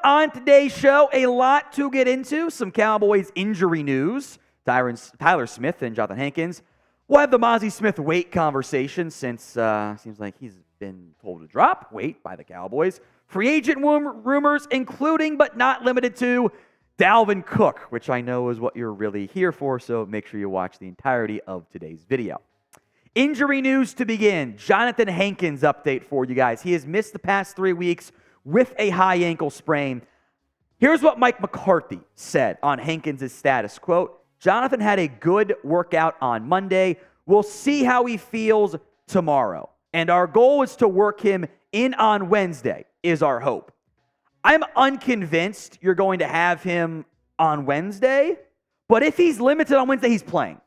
on today's show, a lot to get into. Some Cowboys injury news. Tyler Smith and Johnathan Hankins. We'll have the Mazi Smith weight conversation since seems like he's been told to drop weight by the Cowboys. Free agent rumors, including but not limited to Dalvin Cook, which I know is what you're really here for, so make sure you watch the entirety of today's video. Injury news to begin. Johnathan Hankins update for you guys. He has missed the past 3 weeks with a high ankle sprain. Here's what Mike McCarthy said on Hankins' status. Quote, Johnathan had a good workout on Monday. We'll see how he feels tomorrow. And our goal is to work him in on Wednesday, is our hope. I'm unconvinced you're going to have him on Wednesday, but if he's limited on Wednesday, he's playing.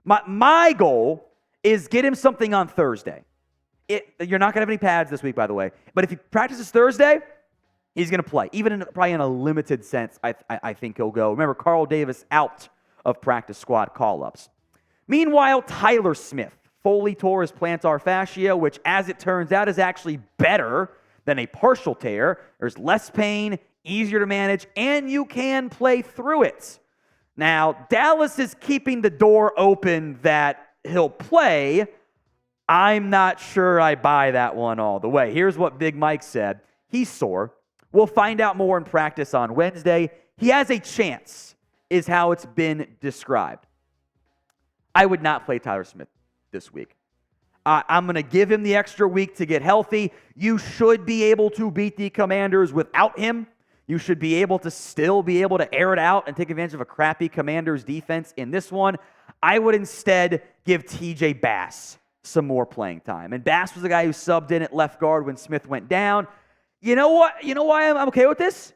My goal is get him something on Thursday. You're not going to have any pads this week, by the way. But if he practices Thursday, he's going to play. Even probably in a limited sense, I think he'll go. Remember, Carl Davis out of practice squad call-ups. Meanwhile, Tyler Smith fully tore his plantar fascia, which, as it turns out, is actually better than a partial tear. There's less pain, easier to manage, and you can play through it. Now, Dallas is keeping the door open that he'll play. I'm not sure I buy that one all the way. Here's what Big Mike said. He's sore. We'll find out more in practice on Wednesday. He has a chance, is how it's been described. I would not play Tyler Smith this week. I'm going to give him the extra week to get healthy. You should be able to beat the Commanders without him. You should be able to still be able to air it out and take advantage of a crappy Commanders defense in this one. I would instead give TJ Bass some more playing time. And Bass was the guy who subbed in at left guard when Smith went down. You know what? You know why I'm okay with this?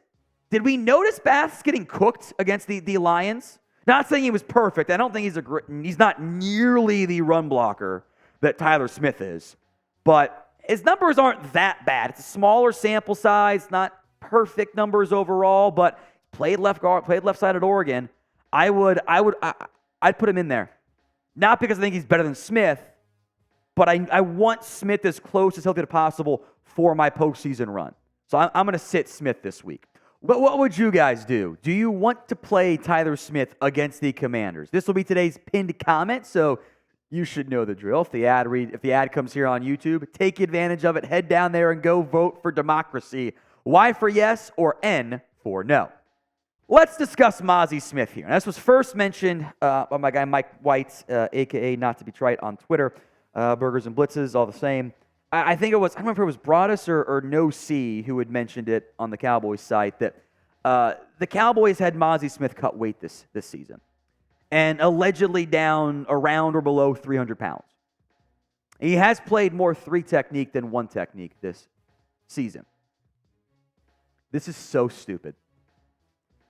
Did we notice Bass getting cooked against the Lions? Not saying he was perfect. I don't think he's not nearly the run blocker that Tyler Smith is. But his numbers aren't that bad. It's a smaller sample size, not perfect numbers overall, but played left guard, played left side at Oregon. I'd put him in there. Not because I think he's better than Smith, but I want Smith as close as healthy as possible for my postseason run. So I'm going to sit Smith this week. But what would you guys do? Do you want to play Tyler Smith against the Commanders? This will be today's pinned comment, so you should know the drill. If the ad comes here on YouTube, take advantage of it. Head down there and go vote for democracy. Y for yes or N for no. Let's discuss Mazi Smith here. And this was first mentioned by my guy Mike White, a.k.a. Not to Be Trite on Twitter. Burgers and Blitzes, all the same. I think it was, I don't remember if it was Broadus or No C who had mentioned it on the Cowboys site that the Cowboys had Mazi Smith cut weight this season and allegedly down around or below 300 pounds. He has played more 3 technique than 1 technique this season. This is so stupid.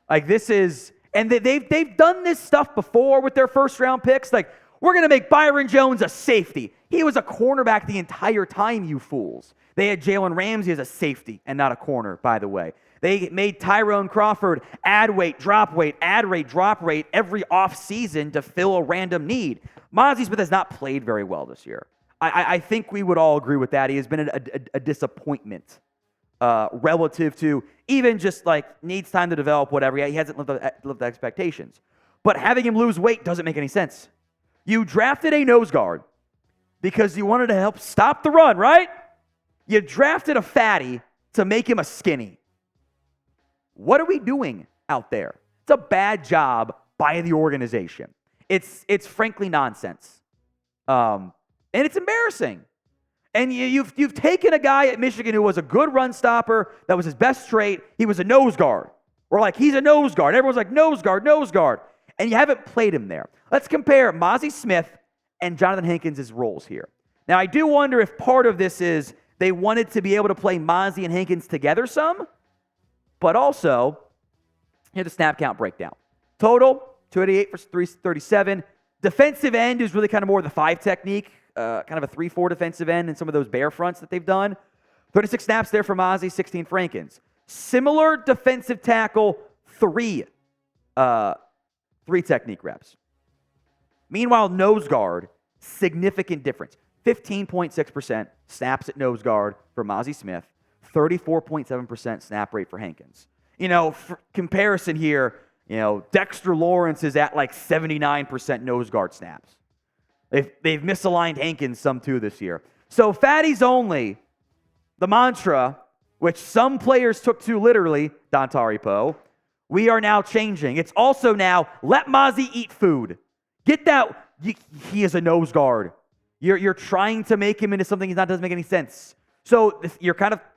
Like this is, and they've done this stuff before with their first round picks. Like, we're going to make Byron Jones a safety. He was a cornerback the entire time, you fools. They had Jalen Ramsey as a safety and not a corner, by the way. They made Tyrone Crawford add weight, drop weight, add rate, drop rate every offseason to fill a random need. Mazi Smith has not played very well this year. I think we would all agree with that. He has been a disappointment relative to even just like needs time to develop, whatever. He hasn't lived up to expectations. But having him lose weight doesn't make any sense. You drafted a nose guard because you wanted to help stop the run, right? You drafted a fatty to make him a skinny. What are we doing out there? It's a bad job by the organization. It's frankly nonsense. And it's embarrassing. And you've taken a guy at Michigan who was a good run stopper, that was his best trait. He was a nose guard. We're like, he's a nose guard. Everyone's like, nose guard, nose guard. And you haven't played him there. Let's compare Mazi Smith and Johnathan Hankins' roles here. Now, I do wonder if part of this is they wanted to be able to play Mazi and Hankins together some, but also, here's the snap count breakdown. Total, 288 for 337. Defensive end is really kind of more of the 5 technique, kind of a 3-4 defensive end in some of those bear fronts that they've done. 36 snaps there for Mazi, 16 for Hankins. Similar defensive tackle, 3 technique reps. Meanwhile, nose guard, significant difference. 15.6% snaps at nose guard for Mazi Smith. 34.7% snap rate for Hankins. For comparison here, Dexter Lawrence is at like 79% nose guard snaps. They've misaligned Hankins some too this year. So fatties only, the mantra, which some players took to literally, Dontari Poe, we are now changing. It's also now, let Mazi eat food. Get that, he is a nose guard. You're trying to make him into something that doesn't make any sense. So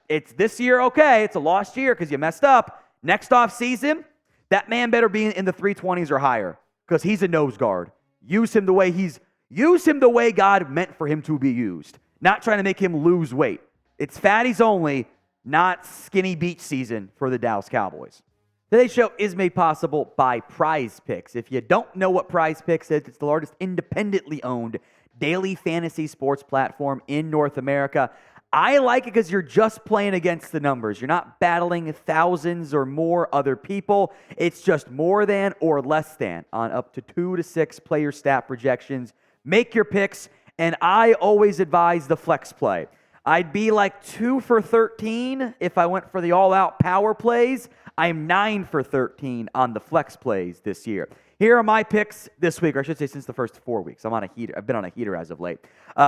it's this year, okay, it's a lost year because you messed up. Next off season, that man better be in the 320s or higher because he's a nose guard. Use him the way God meant for him to be used. Not trying to make him lose weight. It's fatties only, not skinny beach season for the Dallas Cowboys. Today's show is made possible by PrizePicks. If you don't know what PrizePicks is, it's the largest independently owned daily fantasy sports platform in North America. I like it because you're just playing against the numbers. You're not battling thousands or more other people. It's just more than or less than on up to 2 to 6 player stat projections. Make your picks, and I always advise the flex play. I'd be like 2 for 13 if I went for the all-out power plays. I'm 9 for 13 on the flex plays this year. Here are my picks this week, or I should say since the first 4 weeks. I'm on a heater. I've been on a heater as of late.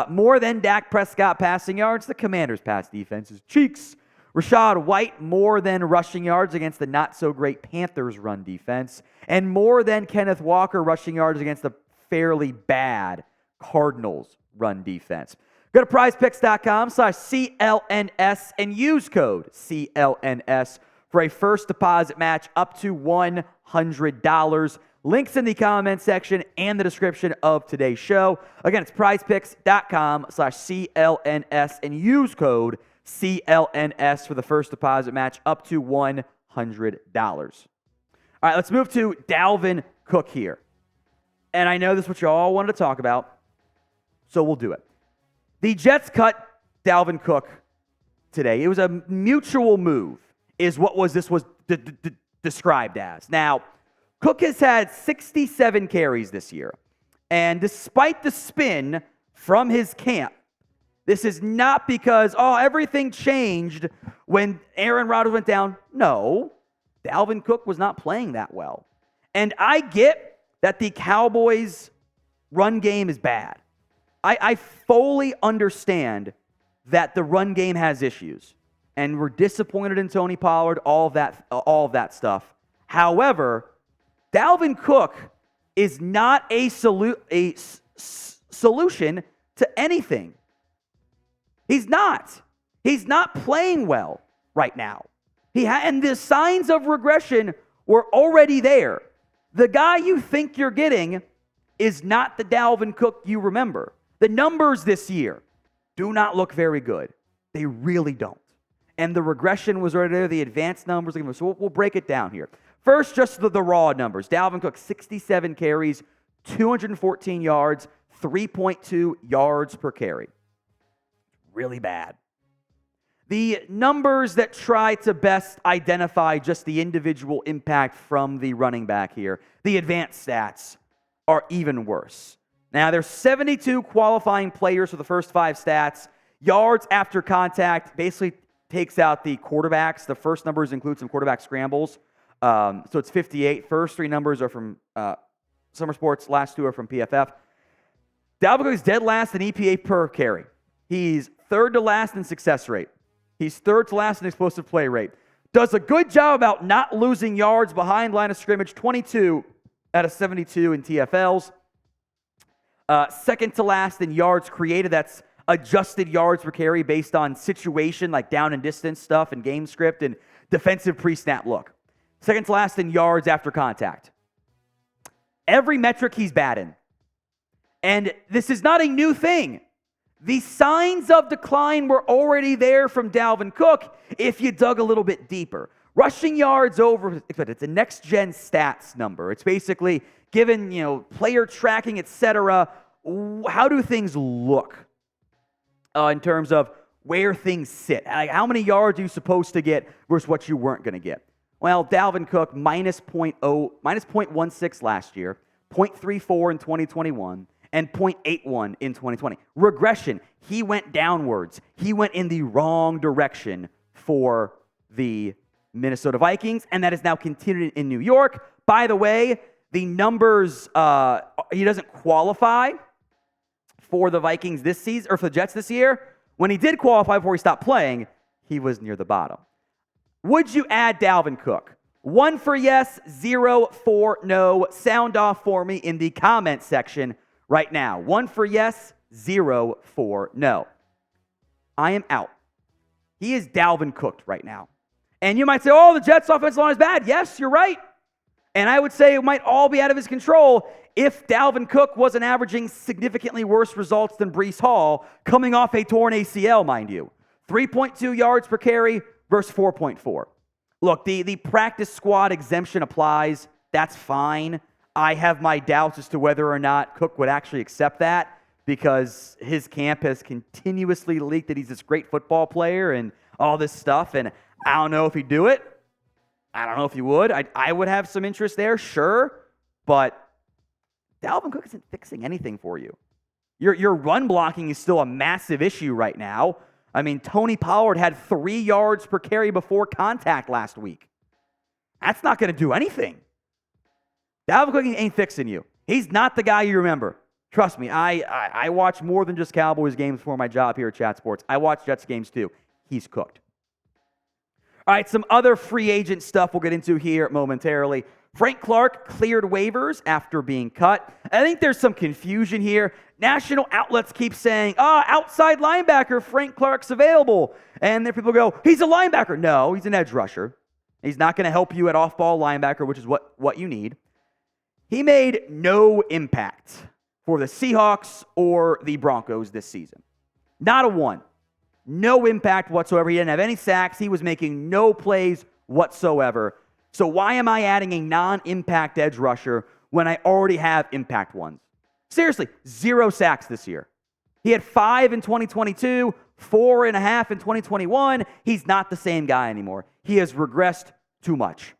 More than Dak Prescott passing yards. The Commanders' pass defense is cheeks. Rachaad White more than rushing yards against the not-so-great Panthers' run defense. And more than Kenneth Walker rushing yards against the fairly bad Cardinals' run defense. Go to prizepicks.com/CLNS and use code CLNS for a first deposit match up to $100. Links in the comment section and the description of today's show. Again, it's prizepicks.com/CLNS and use code CLNS for the first deposit match up to $100. All right, let's move to Dalvin Cook here. And I know this is what you all wanted to talk about, so we'll do it. The Jets cut Dalvin Cook today. It was a mutual move, is what this was described as. Now, Cook has had 67 carries this year. And despite the spin from his camp, this is not because, everything changed when Aaron Rodgers went down. No, Dalvin Cook was not playing that well. And I get that the Cowboys' run game is bad. I fully understand that the run game has issues. And we're disappointed in Tony Pollard, all of that stuff. However, Dalvin Cook is not a solution to anything. He's not. He's not playing well right now. And the signs of regression were already there. The guy you think you're getting is not the Dalvin Cook you remember. The numbers this year do not look very good. They really don't. And the regression was already there, the advanced numbers. So we'll break it down here. First, just the raw numbers. Dalvin Cook, 67 carries, 214 yards, 3.2 yards per carry. Really bad. The numbers that try to best identify just the individual impact from the running back here, the advanced stats, are even worse. Now, there's 72 qualifying players for the first 5 stats. Yards after contact basically takes out the quarterbacks. The first numbers include some quarterback scrambles. So it's 58. First 3 numbers are from Summer Sports. Last 2 are from PFF. Dalvin Cook is dead last in EPA per carry. He's third to last in success rate. He's third to last in explosive play rate. Does a good job about not losing yards behind line of scrimmage, 22 out of 72 in TFLs. Second to last in yards created. That's adjusted yards per carry based on situation, like down and distance stuff and game script and defensive pre-snap look. Second to last in yards after contact. Every metric he's bad in. And this is not a new thing. The signs of decline were already there from Dalvin Cook if you dug a little bit deeper. Rushing yards over, it's a next-gen stats number. It's basically given, player tracking, etc. How do things look in terms of where things sit? Like how many yards are you supposed to get versus what you weren't going to get? Well, Dalvin Cook, minus 0.16 last year, 0.34 in 2021, and 0.81 in 2020. Regression. He went downwards. He went in the wrong direction for the Minnesota Vikings, and that is now continued in New York. By the way, the numbers, he doesn't qualify for the Vikings this season, or for the Jets this year. When he did qualify before he stopped playing, he was near the bottom. Would you add Dalvin Cook? 1 for yes, 0 for no. Sound off for me in the comment section right now. 1 for yes, 0 for no. I am out. He is Dalvin Cooked right now. And you might say, oh, the Jets' offensive line is bad. Yes, you're right. And I would say it might all be out of his control if Dalvin Cook wasn't averaging significantly worse results than Breece Hall, coming off a torn ACL, mind you. 3.2 yards per carry versus 4.4. Look, the practice squad exemption applies. That's fine. I have my doubts as to whether or not Cook would actually accept that because his camp has continuously leaked that he's this great football player and all this stuff, and I don't know if he'd do it. I don't know if he would. I would have some interest there, sure, but Dalvin Cook isn't fixing anything for you. Your run blocking is still a massive issue right now. I mean, Tony Pollard had 3 yards per carry before contact last week. That's not going to do anything. Dalvin Cook ain't fixing you. He's not the guy you remember. Trust me, I watch more than just Cowboys games for my job here at Chat Sports. I watch Jets games too. He's cooked. All right, some other free agent stuff we'll get into here momentarily. Frank Clark cleared waivers after being cut. I think there's some confusion here. National outlets keep saying, outside linebacker, Frank Clark's available. And then people go, he's a linebacker. No, he's an edge rusher. He's not going to help you at off-ball linebacker, which is what you need. He made no impact for the Seahawks or the Broncos this season. Not a one. No impact whatsoever. He didn't have any sacks. He was making no plays whatsoever. So why am I adding a non-impact edge rusher when I already have impact ones? Seriously, 0 sacks this year. He had 5 in 2022, 4.5 in 2021. He's not the same guy anymore. He has regressed too much.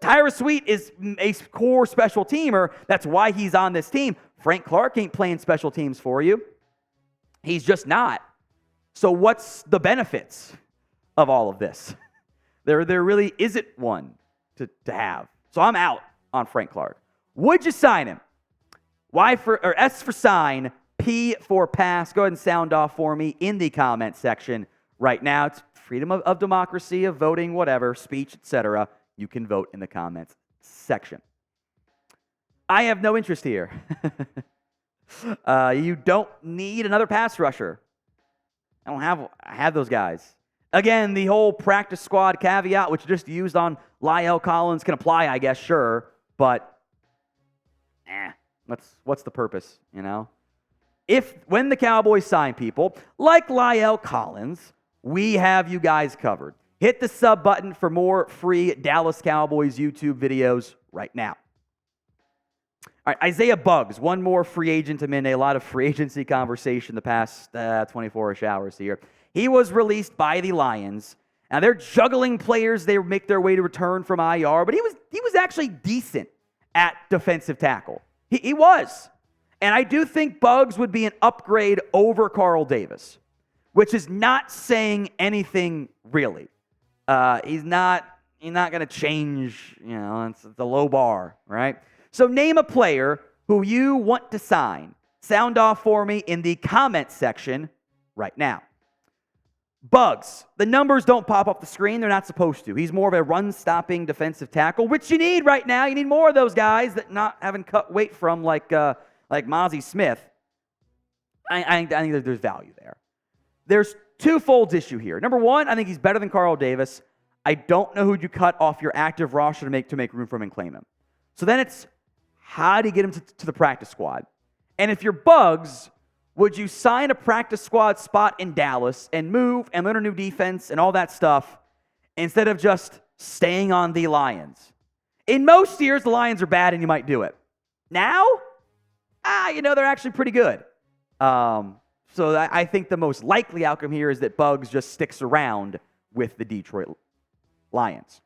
Tyler Sweet is a core special teamer. That's why he's on this team. Frank Clark ain't playing special teams for you. He's just not. So what's the benefits of all of this? There really isn't one to have. So I'm out on Frank Clark. Would you sign him? S for sign, P for pass. Go ahead and sound off for me in the comment section right now. It's freedom of democracy, of voting, whatever, speech, etc. You can vote in the comments section. I have no interest here. You don't need another pass rusher. I have those guys. Again, the whole practice squad caveat, which just used on Lyle Collins, can apply, I guess, sure, but what's the purpose, you know? When the Cowboys sign people like Lyle Collins, we have you guys covered. Hit the sub button for more free Dallas Cowboys YouTube videos right now. All right, Isaiah Buggs, one more free agent. I'm in a lot of free agency conversation the past 24-ish hours here. He was released by the Lions. Now, they're juggling players. They make their way to return from IR, but he was actually decent at defensive tackle. He was. And I do think Buggs would be an upgrade over Carl Davis, which is not saying anything really. He's not going to change, it's the low bar, right? So name a player who you want to sign. Sound off for me in the comment section right now. Buggs, the numbers don't pop up the screen. They're not supposed to. He's more of a run-stopping defensive tackle, which you need right now. You need more of those guys that not having cut weight from like Mazi Smith. I think there's value there. There's twofold issue here. Number one, I think he's better than Carl Davis. I don't know who you cut off your active roster to make room for him and claim him. So then it's how do you get him to the practice squad? And if you're Buggs, would you sign a practice squad spot in Dallas and move and learn a new defense and all that stuff instead of just staying on the Lions? In most years, the Lions are bad and you might do it. Now, they're actually pretty good. So I think the most likely outcome here is that Buggs just sticks around with the Detroit Lions.